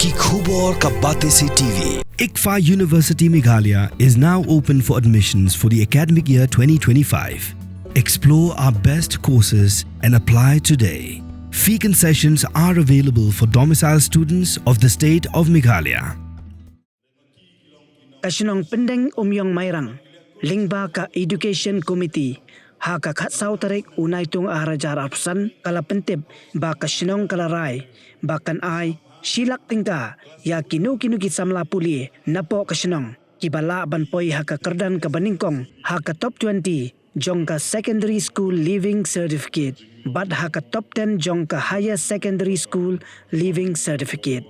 Ki Khubor Ka Bate Se TV. ICFA University Meghalaya is now open for admissions for the academic year 2025. Explore our best courses and apply today. Fee concessions are available for domicile students of the state of Meghalaya. Kasinong pendeng umyong mayrang, lingba ka Education Committee, haka katsau tarik unay tung arajar arpusan kalapentib ba kasinong kalaray, bakan ay silak tingka ya kinu kisamla puli napo kasinong kibala banpoy haka kerdan kabaningkong haka top 20 jong ka secondary school living certificate bad haka top 10 jong ka higher secondary school living certificate.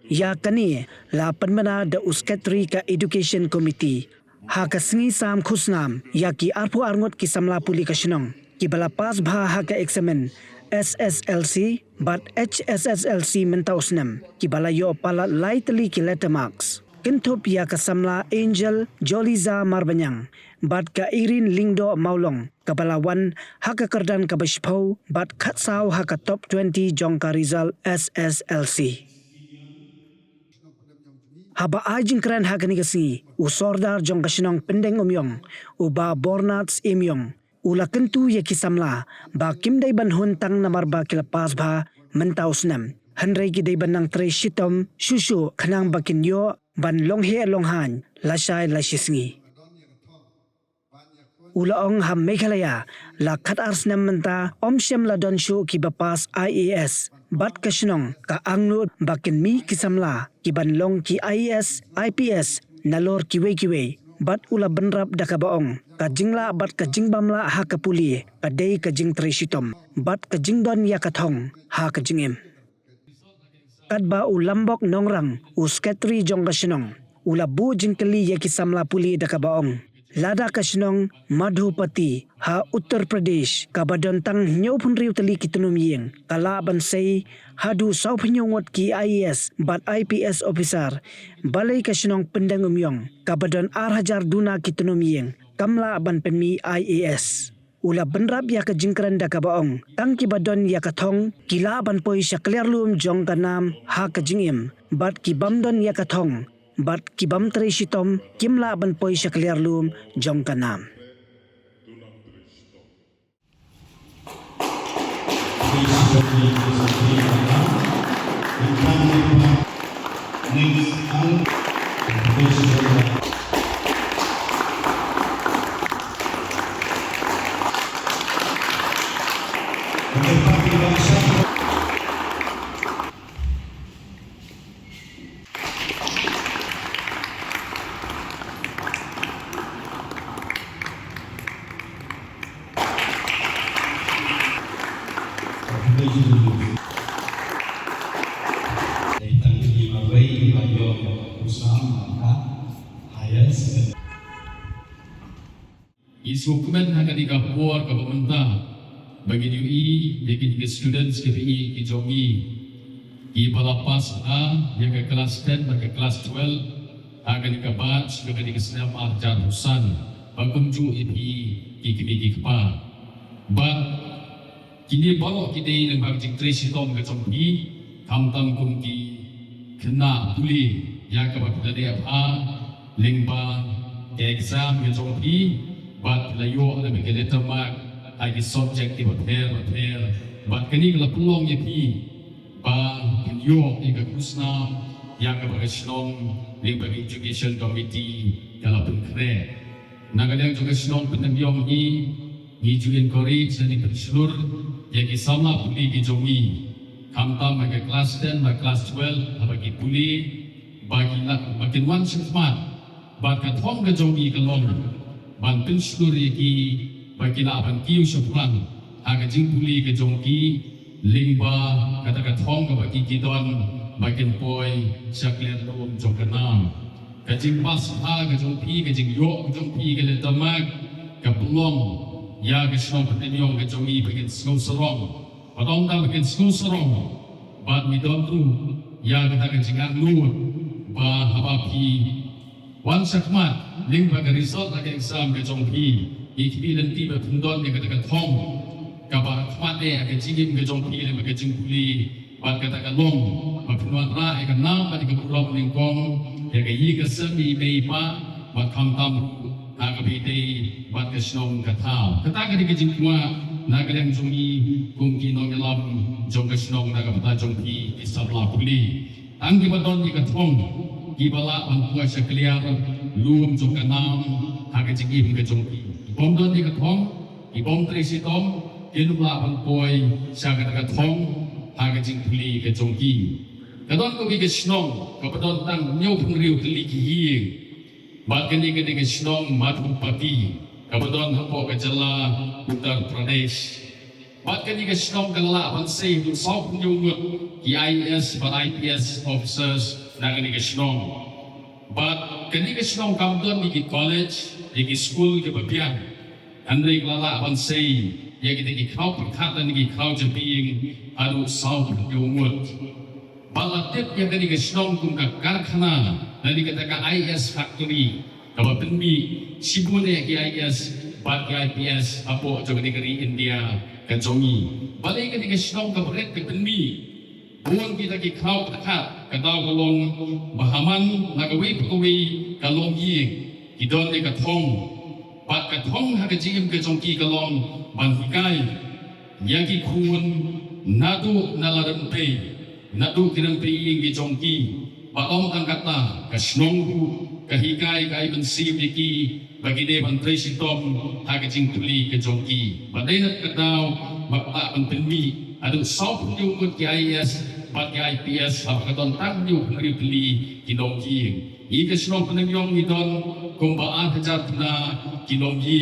Ya kani la penmana da uskatri ka Education Committee haka sengi sam khusnam ya ki arpu arngot ki samla puli kasinong ki bala pas bha haka examen SSLC but HSSLC mentausnam ki bala yo pala lightly ki letter marks kintop ya ka samla Angel Joliza Marbanyang but ka Irin Lingdo Maulong kabala wan haka kerdan ka bashpau but khatsau haka top 20 jong ka result SSLC. Haba ajing kran hakani kasi usordar jong kasinong pendeng umyong uba bornats imyong ula kentu ya kisamla ba kimday banhun tang namarba kilapas ba mentausnam hanrei gidai banang tre shitom shushu khanang bakinyo ban longhe longhan lasai lasisngi ulaong ham Meghalaya la khat arsnam menta omshem la donshu ki bapas IAS bat kasinong ka angnud bakin mi kisamla ki banlong ki IAS IPS nalor kiwe bat ula benrap da kabaong ka jingla bat ka jingbamla ha ka puli ka dei ka jing treshitom bat ka jingdon ya kathong ha ka jingem kadba ulambok nongrang uskatri jong kasinong ula bu jingkeli ya kisamla puli da kabaong lada kasinong Madhupati ha Uttar Pradesh kabadon tang nyaw punriw tali kitunumiyeng kala bansay hadu saw penyongot ki IAS bat IPS officer balay kasinong pendeng umyong kabadon arhajar duna kitunumiyeng kamla ban penmi IAS ula benrap ya ka jingkran da kabaong tang kibadon ya kathong kila ban poy sya klerlum jong kanam ha ka jingim bat kibamdon ya kathong bat kibam treshitom kimla ban poy sya klerlum jong kanam. Isu dokumen hanya dikapur ke pemerintah bagi UI, bagi students KPI, kijongi, i balapas A, yang ke kelas 10 dan ke kelas 12, akan dikabat sebagai dikesenam arjan husan, bagumju IPI, KPI kikpa. But kini bawa kita yang bagi tresi tom ke jongki, kamtam kumki, kena tuli, yang ke bagi DFA, lingba, ke exam ke jongki, but layo ada begitu mak agi subjek di hotel but kini kalau peluang ya pi ba yo ika kusna yang keberkesenong di bagi education committee kalau pengkre nagadang juga senong penambiong ni juga encourage dan diperselur ya kisama puli di jongi kamtam bagi kelas 10 bagi kelas 12 bagi puli bagi makin one sifat but kathong ke jongi kelong ban pensyukur ki bagi laban kiu sepulang aga jingpuli ke jongki lingba kata thong ka bagi kidon bagian poi sakler lom jongkanam ka jingpas ha ka jongpi ka jingyo jongpi ka letamak ka pelong ya ka snong penyong ka jongi bagian snow serong padong ta bagian snow serong bat midon tu ya kata ka jingan lu ba habapi wan sakmat ling bagi result lagi exam ke jongpi ikbi nanti bertundon yang katakan thong kabar kmat akan jingim ke jongpi yang bagi jingpuli bat katakan long penuan ra ikan nam pada keburuan lingkong ya kayi kesemi meipa mat kam tam agabite mat kesnong katau kata kadi kejingkua nagaleng jungi kungki nong yalam jong kesnong nagapata jongki isabla puli anggi baton di katong gibala angkua sekliar lum jong kanam agajingim kejongki bomdon di katong ibom trisitom ilumla angkoi sagat katong agajing puli kejongki kadon ko gi kesnong kapadon tang nyau pengriu teli kihing bat kani kani kesnong madhupati kapadon hapo kajala Uttar Pradesh bat kani kesnong kala bansai du sau nyungut ki IAS bat IPS officers nagani kesnong bat kani kesnong kamdon di college di school ke babian andai kala bansai ya kita ki kau perkhatan ki kau jeping adu sau nyungut balatip yang tadi kesnong kum ka karkhana tadi kata ka IS factory kawa penmi sibune ki IS bat ki IPS apo jo negeri India ka jongi balai ka kesnong ka bret ka penmi buang kita ki kau takat ka daw kalong bahaman nagawi pakawi kalong yi kidon ni ka thong bat ka thong ha ka jim ka jongki kalong banhikai yaki kun nadu nalaran pe nadu kirang piing gi jongki baom tang kata kasnongku kahikai kai bensib ki bagi de ban tresitom hagajing tuli ke jongki badai nak kadau bakta ban penmi adu sop yu kun ki IS bagi IPS hakaton tang yu ngri tuli ki dongki i kasnong penengyong idon kumbaan hajar tuna ki dongki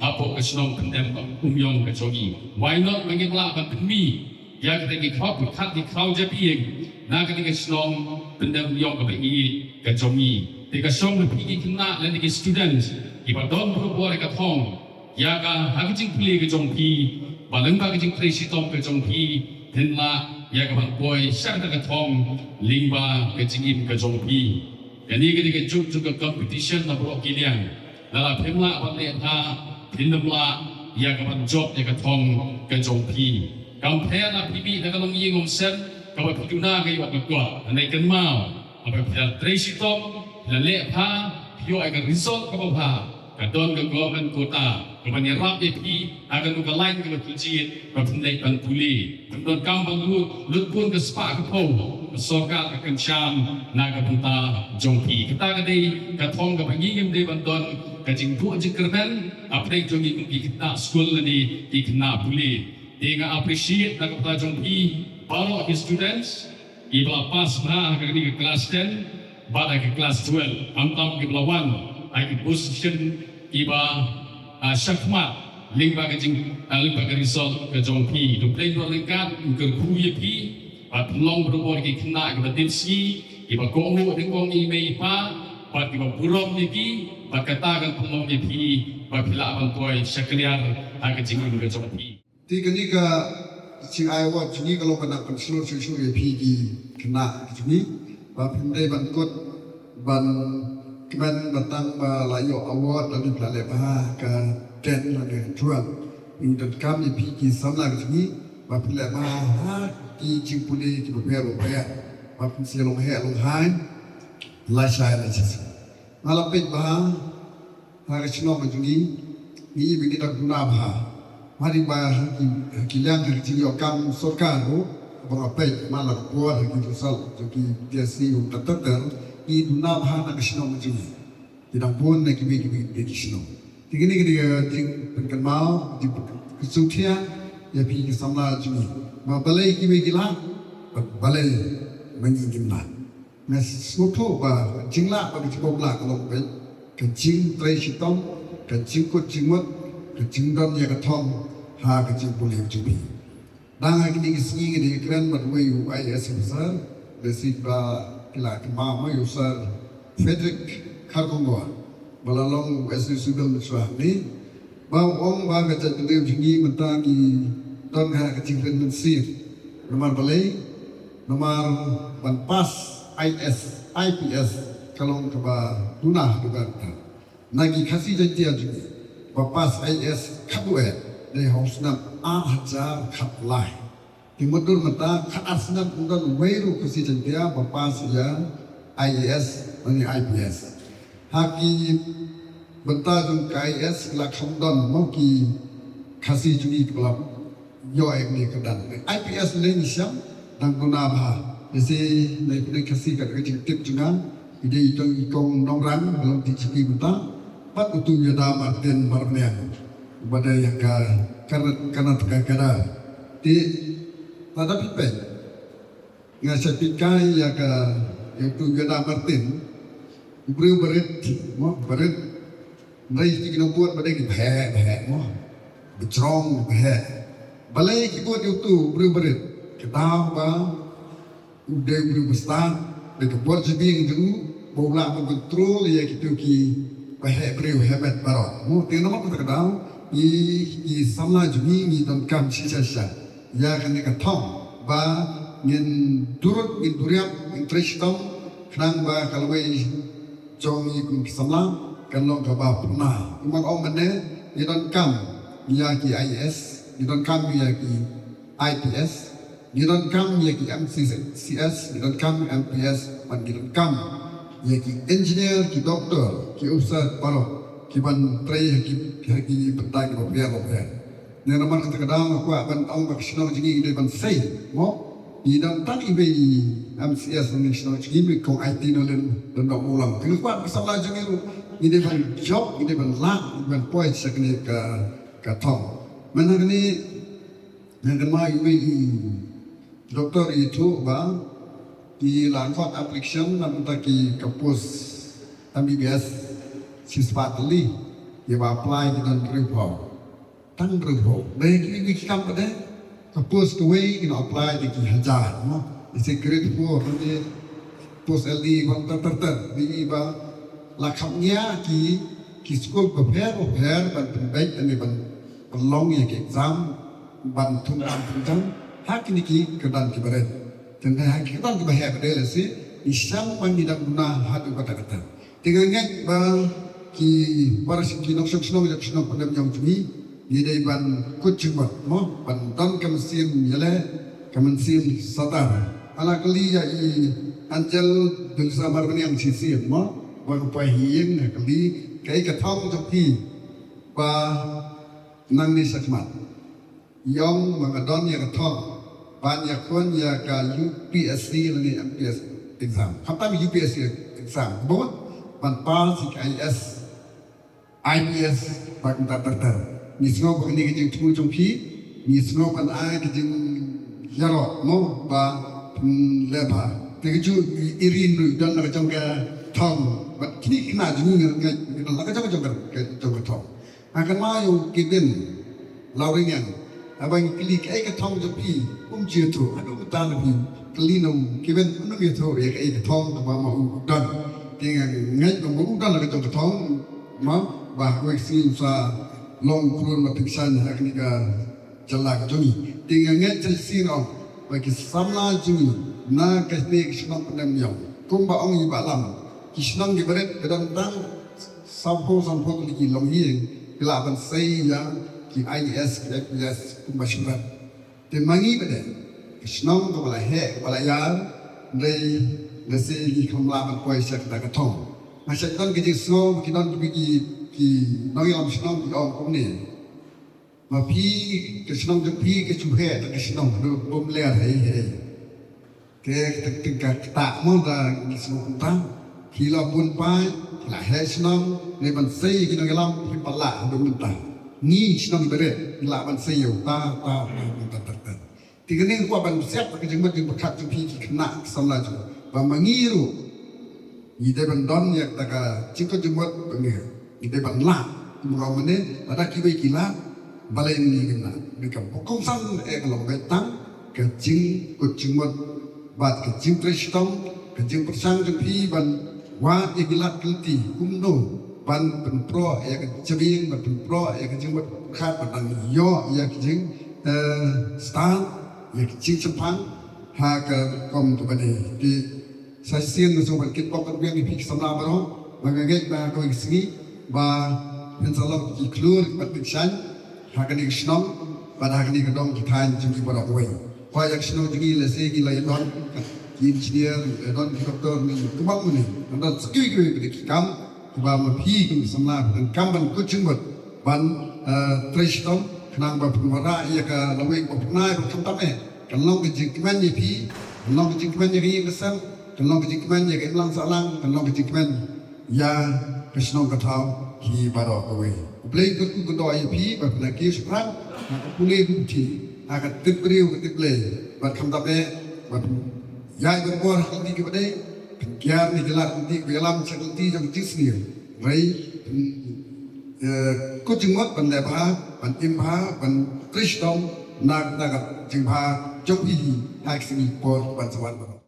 apo kasnong pendem umyong ke jongki why not mengikla ban penmi ya kita ki kau kat ki kau jeping na kita ki slong pendam yong ke bi ke jongi tika song le pi kena le ki students ki badon pro bore ka thong ya ka hagijing pli ke jongpi baleng ba ke jing tresitom ke jongpi tenla ya ka ban boy sang ka thong lingba ke jingim ke jongpi yani ke juk juk competition na pro kilian la phemla ban le tha dinamla ya ka ban job ya ka thong ke jongpi kampenya na pipi na kalong yingom sen kawa pituna kayo agagwa anay kanmao apa pila tresitom pila lepha piyo ay ka result kawa pa kadon ka government kota kapanyarap epi agan ka line ka matujit kapinday pantuli kadon kambang lutpun ka spa ka po kasoka ka kansyam na kapunta jongpi kita kaday katong ka pangingim day bandon kajingpu ajik kerben apay jongi kumpi kita school na di kina puli dengan appreciate nak kepada jongpi baru ke students ibla pas na kini ke kelas 10 pada ke kelas 12 antam ke lawan ai ke position iba syakmat lingba ke jing lingba ke result ke jongpi to play do lingkat ke kuye pi pat long berbuat ke kena ke batinsi iba kongo dengong email pa pat iba burom niki pat katakan pelong pi pat bila abang toy sekalian ke jing ke jongpi tiga ni ka sing aywa juni kalau kena pensiun susu ya pigi kena juni ba pindai ban kot ban kemen batang ba layo award dan pelale bah ka ten la de tuan in kam ya pigi samla juni ba pelale bah ki jingpuli ki bero ya ba pensiun long he long hai la shai la chisi ala pet bah ha chino ma juni ni bi kita guna bah mari ba kilang ki kam sorkar ho ba pe mala ko ha ki sal ki psi um tatatar i duna bha na kishno maju tidak pun na ki ki kishno tigini ki ting penkan mau di sutia ya pi ki samla ju ba balai ki ki la balai mangi gimna na soto ba jingla ba ki ko la ko pe ka jing trai sitom ka jing ko jingmot ka jingdam ya ka thong ha ka jing boleh jubi dang ha kini kisni ki kran mat we yu IS sir basic ba kila ma ma yu sir Frederick Kargongo balalong SU Sudam Swah ni ba ong ba ka jat de jingi mentang ki don ha ka jing ren sir nomor balai nomor ban pas IS IPS kalong ka ba tunah dugan nagi kasih janji ajuni ba pas IS kabue de hausnam 8,000 khat lai Timudur mata khaasna kundan weiru kusi jentia bapas ya IAS dan IPS. Haki benta jung IAS la khamdan mau ki khasi jungi kelap yo ekni kedan. IPS lain siam dan guna bah. Jadi naik khasi kat kecil tip juga. Ide ikong nongran dalam tijiki benta. Pat utu yada martin marnian. Pada yang karena terkara. Di tetapi pen ngasa pikai ya ka yang tu yada martin. Beri berit, mo berit. Nai tiga buat pada kita he mo. Bercerong he. Balai kita buat itu beri berit. Kita apa? Udah beri besar. Dekat buat sebing tu. Bola mengontrol ya kita ki bahaya beriu hebat barat. Mu tengok nama kita tahu i samla jumi ni dan kam sisa ya kan dekat thong ba ngin durut ngin duriap ngin tristam kenang ba kalau jong i kum samla kan long ka ba puna imang om mene ni dan kam ya ki IS ni dan kam ya ki IPS ni dan kam ya ki MCS ni dan kam MPS man ni dan kam ya ki engineer ki doktor ki ustad paro ki ban trai ki pentai ki bia ne nama kita kadang aku ban ong bak sino jingi de ban sei mo ni dan tan ibe MCS ni sino jingi mi ko IT no len dan no ulang ki kuat masalah jingi ni de ban job ni de ban la ban point sakni ka thong mana ni ne ma ibe doktor itu ba di langkot application namun taki kampus MBBS siswatli ya apply di dan report tang report baik ini kita pada kampus tuai kita apply di hajar no isi grade 4 ni post LD bang terter di ba lakhamnya ki school prepare ban baik dan ban long ya exam ban thum hak ini ki kedan ki baret tentang kita bahaya pada lesi isang pangidang guna hadu kata-kata. Tinggalnya bang ki para sinki noksok sinong pandam yang cumi ni dari ban kucing mo ban dan kemesin yale kemesin satar ala kali ya i anjel dul samar yang sisi mo bang pahiin kali kai kathong joki ba nang ni sakmat yong mangadon ya kathong banyak pun ya ka UPSC lagi MPS exam. Kata UPSC exam, buat ban si IS, IPS bagi terter. Ni semua bukan ni kita tunggu jumpi, ni semua bukan kita jaro mo ba leba. Teju irin dan nak jangka thong. Kini kena juni kita nak jangka thong. Akan mahu kita lawingan. Abang klik ke thong jumpi. Chia tu, aduh kita lebih kelinong, kiben aduh gitu ya kayak ketong apa mau udan, tinggal ngai mau udan lagi ketong, mau bahwa sih sa long kurun matisan hak ni ka celak juni, tinggal ngai sih orang bagi samla juni, na kasih kisnong pendem yang, kumba ong iba lam, kisnong diberet kedang tang, sampo lagi long yang, kelaban saya ki IS kumba syurat. Temangi pada kisnong kepala kepala yar dari nasi di kamla berpuasa kita ketong. Masyarakat kita semua kita pergi nongi am kisnong kita om ni. Mapi kisnong jepi kecuhe tak kisnong belum lihat hei. Ke tak mau dah kisnong kita. Kila pun pai, kila hei kisnong ni bansai kita ngelam kepala belum entah. Ni senang beret lawan saya ta tiga ni gua ban siap ke jenggot jeng bekat jeng pi kena samla ju ba mangiru ide ban don yak taka jenggot jenggot bengi ide ban la murau mene ada kibai kila balai ni kena bekam pokong san kalau betang ke jeng ku jenggot bat ke jeng prestong ke jeng persang jeng pi ban wa igilat kelti kumno ban penpro ya kecebing ban penpro ya kecebing khat ban yo ya kecebing star ya kecebing sempang ha ke kom tu bani di sasien tu ban kit pok kan yang ipik samla baro magaget ba ko isgi ba pensalam ki klur pat piksan ha kan ikshnom ban ha kan ikdong ki than jimi baro oi Kuayak sino jengi lese gila yang don engineer don doktor ni kemang ni dan sekali kali kam ba ma phi kum samla dan kam ban ku chung ban trishtom kenang ba pungara ia ka laweng ba punai ba kam tame kan long ke jikman ni phi kan long ke jikman ni ri besar kan long ke jikman ni ke lang salang kan long ke jikman ya krishnong ka thau ki baro away play ku do ai phi ba na ki sprang na ku le ku thi akan tibriu ke tible ba kam tame ba ya berbor hati ke pada kian ni jelas nanti dalam seperti yang tisni rai ko jenggot ban lebha ban imha ban kristom nak jengha jogi aksi por ban sawan